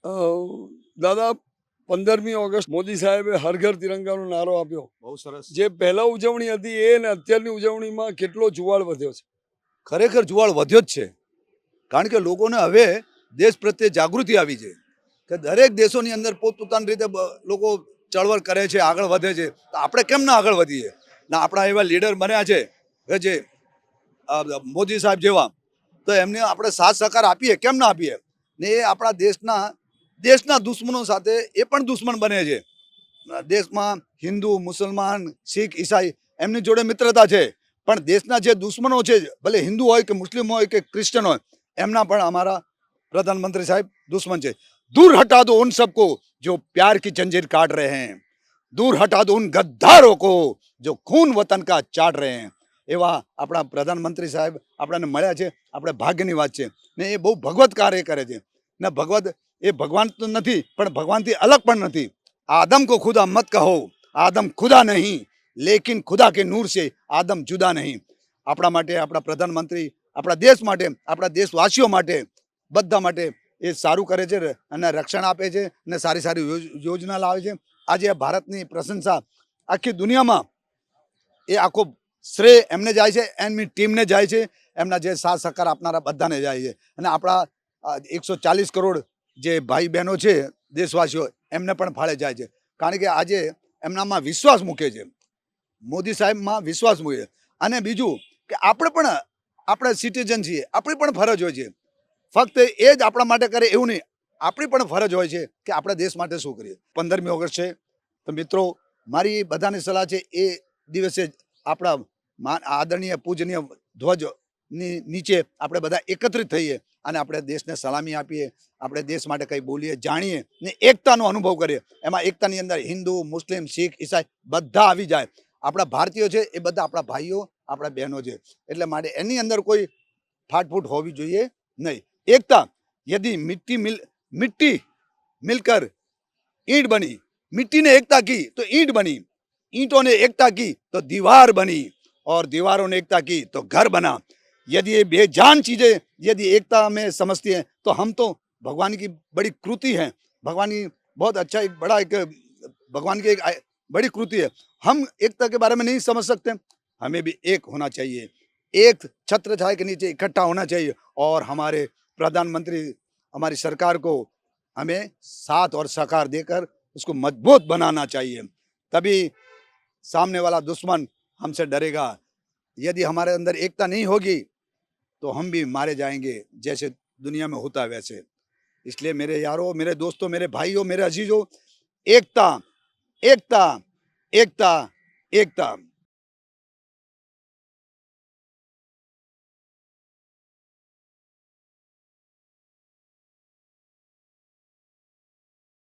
અ, દાદા 15મી ઓગસ્ટ મોદી સાહેબે હર ઘર તિરંગાનો નારો આપ્યો. બહુ સરસ. જે પહેલા ઉજવણી હતી એ ને અત્યારની ઉજવણીમાં કેટલો જુવાળ વધ્યો છે. ખરેખર જુવાળ વધ્યો જ છે, કારણ કે લોકોને હવે દેશ પ્રત્યે જાગૃતિ આવી છે કે દરેક દેશોની અંદર પોતપોતાની રીતે લોકો ચળવળ કરે છે, આગળ વધે છે. તો આપણે કેમ ના આગળ વધીએ? ના, આપણા એવા લીડર બન્યા છે કે જે મોદી સાહેબ જેવા, તો એમને આપણે સાથ સહકાર આપીએ, કેમ ના આપીએ? ને એ આપણા દેશના દુશ્મનો સાથે એ પણ દુશ્મન બને છે. દેશમાં હિન્દુ, મુસલમાન, શીખ, ઈસાઈ એમની જોડે મિત્રતા છે, પણ દેશના જે દુશ્મનો છે, ભલે હિન્દુ હોય કે મુસ્લિમ હોય કે ક્રિશ્ચન હોય, એમના પણ અમારા प्रधानमंत्री साहब दुश्मन છે. दूर हटा दो उन सबको जो प्यार की जंजीर काट रहे हैं, दूर हटा दो उन गद्दारों को जो खून वतन का चाट रहे हैं. એવા આપણા પ્રધાનમંત્રી સાહેબ આપણને મળ્યા છે. આપણે ભાગ્યની વાત છે. ને એ બહુ ભગવત કાર્ય કરે છે. ને ભગવત એ ભગવાન તો નથી, પણ ભગવાનથી અલગ પણ નથી. आदम को खुदा मत कहो, आदम खुदा नहीं, लेकिन खुदा के नूर से आदम जुदा नहीं. આપણા માટે, આપણા પ્રધાનમંત્રી, આપણા દેશ માટે, આપણા દેશવાસીઓ માટે, બધા માટે એ સારું કરે છે અને રક્ષણ આપે છે અને સારી સારી યોજના લાવે છે. આજે ભારતની પ્રશંસા આખી દુનિયામાં, એ આખો શ્રેય એમને જાય છે, એમની ટીમને જાય છે, એમના જે સાથ સહકાર આપનારા બધાને જાય છે. અને આપણા 140 કરોડ જે ભાઈ બહેનો છે દેશવાસીઓ, એમને પણ ફાળે જાય છે. કારણ કે આજે એમનામાં વિશ્વાસ મૂકે છે, મોદી સાહેબમાં વિશ્વાસ મૂકે છે. અને બીજું કે આપણે સિટીઝન છીએ, આપણી પણ ફરજ હોય છે. ફક્ત એ જ આપણા માટે કરે એવું નહીં, આપણી પણ ફરજ હોય છે કે આપણે દેશ માટે શું કરીએ. 15મી ઓગસ્ટ છે, તો મિત્રો મારી બધાની સલાહ છે, એ દિવસે આપણા આદરણીય પૂજનીય ધ્વજની નીચે આપણે બધા એકત્રિત થઈએ અને આપણે દેશને સલામી આપીએ, આપણે દેશ માટે કંઈ બોલીએ, જાણીએ ને એકતાનો અનુભવ કરીએ. એમાં એકતાની અંદર હિન્દુ, મુસ્લિમ, શીખ, ઈસાઈ બધા આવી જાય. આપણા ભારતીયો છે એ બધા આપણા ભાઈઓ, આપણા બહેનો છે. એટલે માટે એની અંદર કોઈ ફાટફૂટ હોવી જોઈએ નહીં. एकता, यदि मिट्टी मिलकर ईंट बनी, मिट्टी ने एकता की तो ईंट बनी, ईंटों ने एकता की तो दीवार बनी, और दीवारों ने एकता की तो घर बना. यदि ये बेजान चीजें यदि एकता में समझती हैं, तो हम तो भगवान की बड़ी कृति है. भगवान की बहुत अच्छा एक बड़ा एक भगवान की एक बड़ी कृति है. हम एकता के बारे में नहीं समझ सकते. हमें भी एक होना चाहिए, एक छत्र छाया के नीचे इकट्ठा होना चाहिए. और हमारे प्रधानमंत्री, हमारी सरकार को हमें साथ और सहकार देकर उसको मजबूत बनाना चाहिए. तभी सामने वाला दुश्मन हमसे डरेगा. यदि हमारे अंदर एकता नहीं होगी तो हम भी मारे जाएंगे, जैसे दुनिया में होता है वैसे. इसलिए मेरे यारों, मेरे दोस्तों, मेरे भाइयों, मेरे अजीजों, एकता, एकता, एकता, एकता.